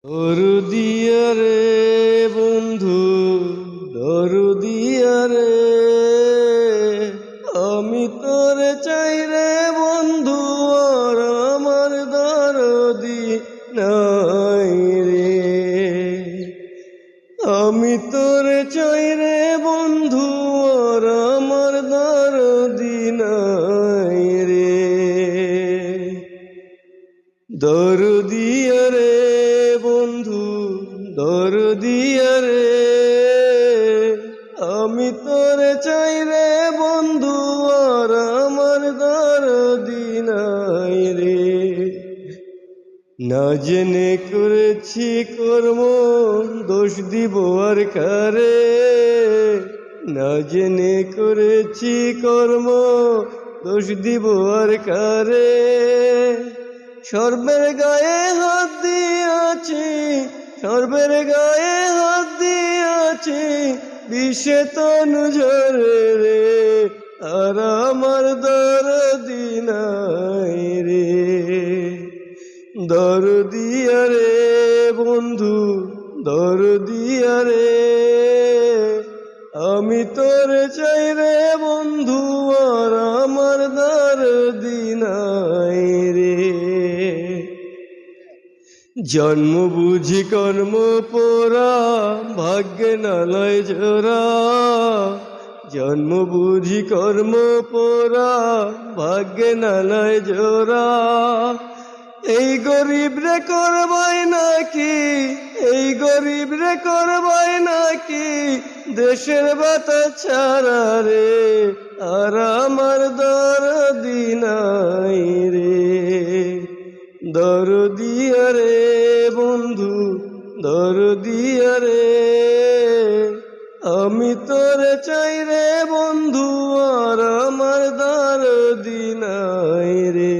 দরদিয়া রে বন্ধু, দরদিয়া রে, আমি তোরে চাই রে বন্ধু, আর আমার দরদি নাই রে। আমি তোরে চাই রে বন্ধু, আর আমার দরদি নাই রে। দরদিয়া রে বন্ধু, দরদিয়া রে, আমি তোরে চাই রে বন্ধু, আর আমার দরদি নাই রে। না জেনে করেছি কর্ম, দোষ দিব আর কারে। না জেনে করেছি কর্ম, দোষ দিব আর কারে। সর্বের গায়ে হাত দিয়াছি, সর্বের গায়ে হাত দিয়াছি, বিষে তনু ঝরে রে, আর আমার দরদি নাই রে। দরদিয়া রে বন্ধু, দরদিয়া রে, আমি তোরে চাই রে বন্ধু, আর আমার দরদি নাই রে। জন্ম বুঝি কর্ম পোরা, ভাগ্যে নালয় জোরা। জন্ম বুঝি কর্ম পোরা, ভাগ্যে নালয় জোরা। এই গরিব রে করবাই নাকি, এই গরিব রে করবাই নাকি, দেশের বাতা ছাড়া রে, আর আমার দরদি নাই রে। দরদিয়া রে বন্ধু, দরদিয়া রে, আমি তোরে চাই রে বন্ধু, আর আমার দরদি নাই রে।